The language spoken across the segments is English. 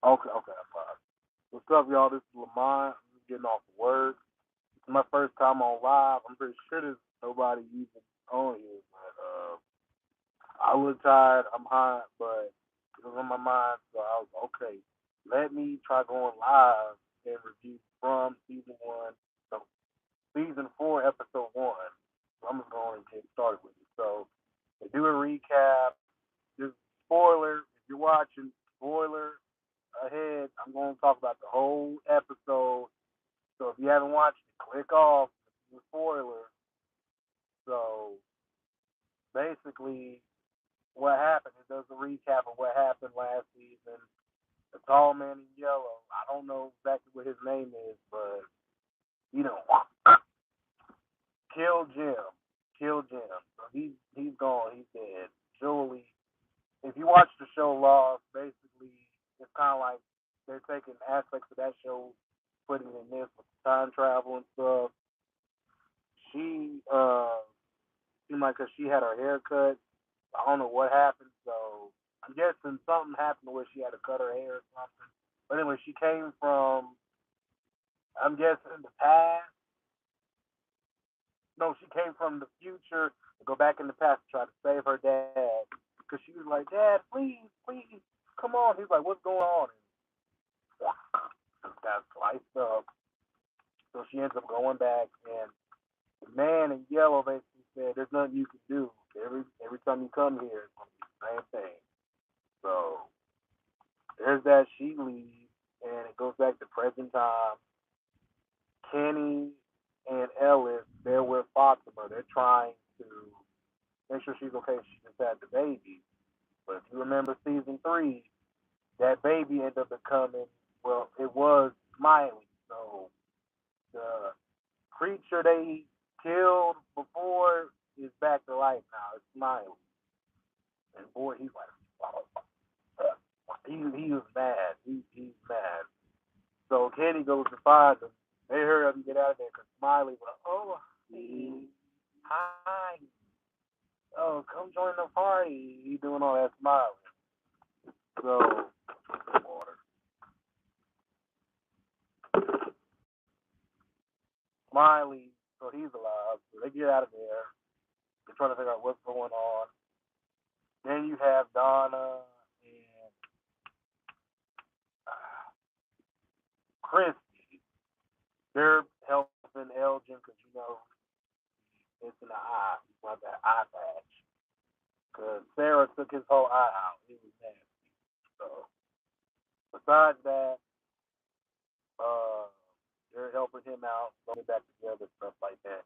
Okay, okay, I'm fine. What's up, y'all? This is Lamont. I'm getting off of work. It's my first time on live. I'm pretty sure there's nobody even on here, but I was tired. I'm hot, but it was on my mind, so I was okay. Let me try going live and review from season one, so season four, episode one. So I'm just going to get started with it. So to do a recap, just spoiler. If you're watching, spoiler ahead. I'm going to talk about the whole episode. So if you haven't watched it, click off. The spoiler. So basically, what happened? It does a recap of what happened last season. The tall man in yellow. I don't know exactly what his name is, but you know, kill Jim. Kill Jim. So he's gone. He's dead. Julie. If you watch the show Lost, basically it's kind of like they're taking aspects of that show, putting it in this with time travel and stuff. She seemed like 'cause she had her hair cut. I don't know what happened, so I'm guessing something happened where she had to cut her hair or something. But anyway, she came from, I'm guessing, the past. No, she came from the future to go back in the past to try to save her dad. Because she was like, Dad, please, please, come on. He's like, what's going on? And got sliced up. So she ends up going back, and the man in yellow basically said, there's nothing you can do. Every time you come here, it's going to be the same thing. So there's that. She leaves, and it goes back to present time. Kenny and Ellis, they're with Fatima. They're trying to make sure she's okay. She just had the baby. But if you remember season three, that baby ended up becoming, well, it was Smiley. So the creature they killed before is back to life now. It's Smiley. And boy, he's like, he was mad. He's mad. So Kenny goes to find him. They hurry up and get out of there because Smiley was, oh, hey, hi. Oh, come join the party. He doing all that smiling. So, water. Smiley, so he's alive. So they get out of there. They're trying to figure out what's going on. Then you have Donna and Christy. They're helping Elgin because, you know, it's in the eye. He wants that eye patch. Because Sarah took his whole eye out. It was nasty. So, besides that, uh, they're helping him out, get back together, stuff like that.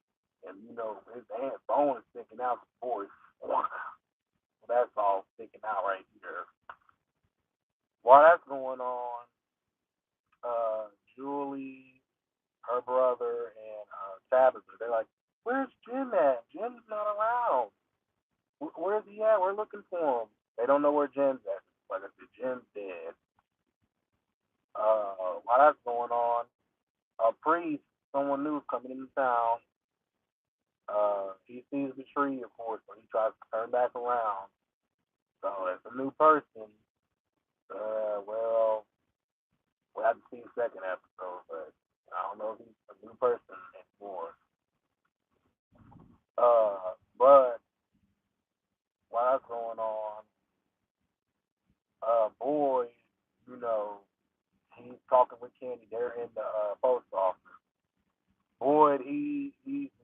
And, you know, his hand, bone is sticking out the voice. So that's all sticking out right here. While that's going on, Julie, her brother, and Tabitha, they're like, where's Jim at? Jim's not around. Where's he at? We're looking for him. They don't know where Jim's at. Like I said, Jim's dead. While that's going on, a priest, someone new coming into town. He sees the tree, of course, but he tries to turn back around. So as a new person, well, we'll have to see the second episode, but I don't know if he's a new person anymore. But while that's going on, boy, you know, he's talking with Candy. They're in the post office. Boy, he's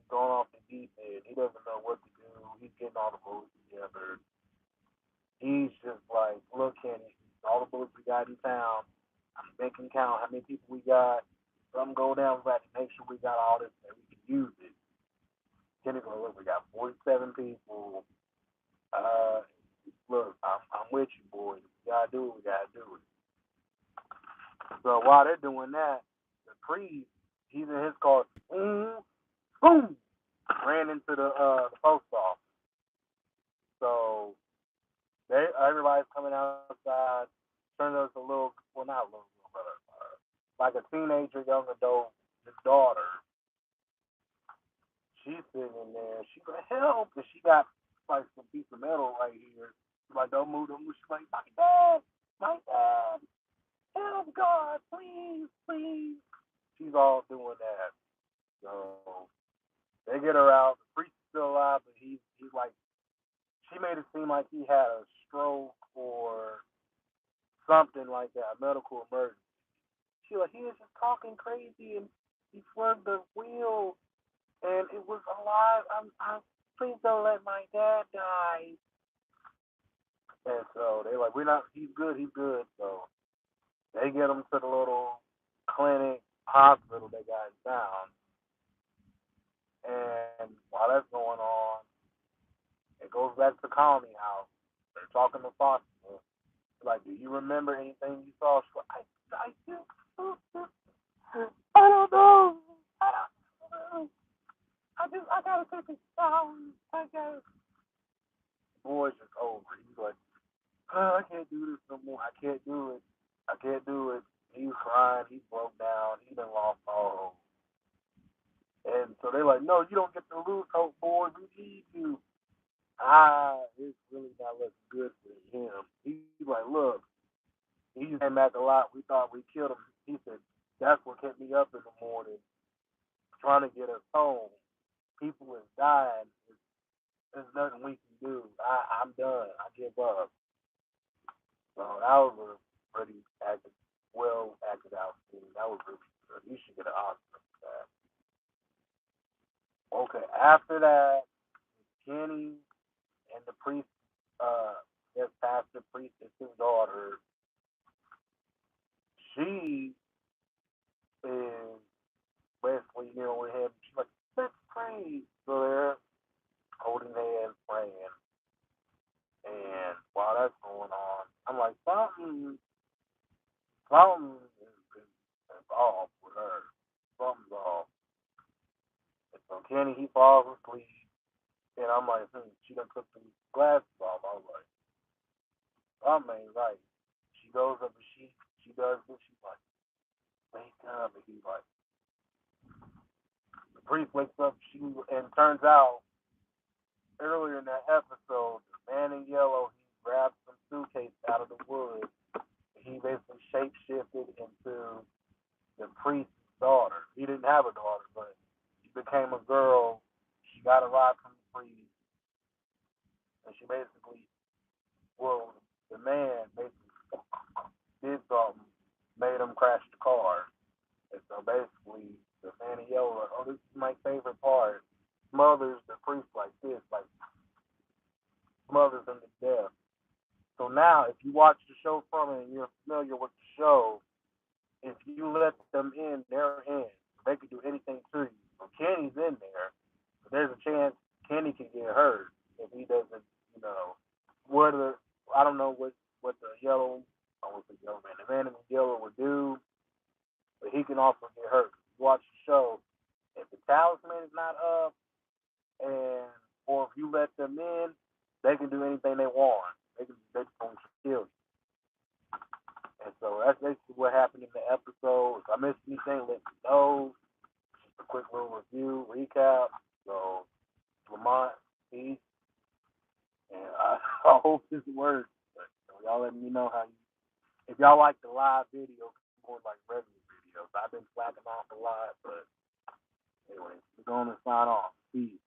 going off the deep end. He doesn't know what to do. He's getting all the bullets together. He's just like, look, Kenny, all the bullets we got in town. I'm making count how many people we got. Something go down, we got to make sure we got all this and we can use it. Kenny goes, look, we got 47 people. Uh, look, I'm with you, boys. We gotta do it. We gotta do it. So while they're doing that, the priest, he's in his car. Boom, boom, ran into the post office. So everybody's coming outside. Turns out it's a little, well, not a little, but like a teenager, young adult, his daughter. She's sitting in there. She's like, help! And she got like some piece of metal right here. She's like, don't move, don't move. She's like, my dad, help! please, please. She's all doing that. So they get her out. The priest is still alive, but he's like, she made it seem like he had a stroke or something like that, a medical emergency. She like, he was just talking crazy and he swerved the wheel and it was alive. I'm please don't let my dad die. And so they like, we're not. He's good. He's good. So they get him to the little clinic hospital they got in town. And while that's going on, it goes back to the colony house. They're talking to Foster. Like, do you remember anything you saw? She's like, I do. I don't know. I don't know. I gotta take a shower. I gotta. The boy's just over. He's like, I can't do this no more. I can't do it. I can't do it. He's crying. He broke down. He done lost all hope. And so they're like, no, you don't get to lose hope, boy. We need you. It's really not looking good for him. He's like, look, he came back a lot. We thought we killed him. He said, that's what kept me up in the morning, trying to get us home. People is dying. There's nothing we can do. I'm done. I give up. So that was a pretty well acted out scene. That was really good. You should get an Oscar for that. Okay, after that, Kenny and the priest, this pastor priest is his daughter. She is basically, with him. She's like, let's pray. So they're holding hands, praying. And while that's going on, I'm like, something is off with her. Something's off. And so Kenny, he falls asleep. And I'm like, she done took the glasses off. I was like, something ain't right. She goes up and she does this. She's like, wake up. And he's like, the priest wakes up. And turns out, earlier in that episode, the man in yellow, he grabbed some suitcase out of the woods. He basically shape shifted into the priest's daughter. He didn't have a daughter, but she became a girl. She got a ride from the priest. And she basically, the man basically did something, made him crash the car. And so basically, the man in yellow, like, oh, this is my favorite part. Smothers the priest like this, like smothers him to death. So now, if you watch the show from it and you're familiar with the show, if you let them in, they're in. They can do anything to you. So Kenny's in there. So there's a chance Kenny can get hurt if he doesn't, whether, I don't know what the yellow, I won't say yellow man, the man in the yellow would do, but he can also get hurt. Watch the show. If the talisman is not up, or if you let them in, they can do anything they want. They just gonna kill you. And so that's basically what happened in the episode. If I missed anything, let me know. Just a quick little review, recap. So Lamont, peace. And I hope this works. But y'all let me know if y'all like the live videos more like regular videos. I've been slacking off a lot, but anyway, we're going to sign off. Peace.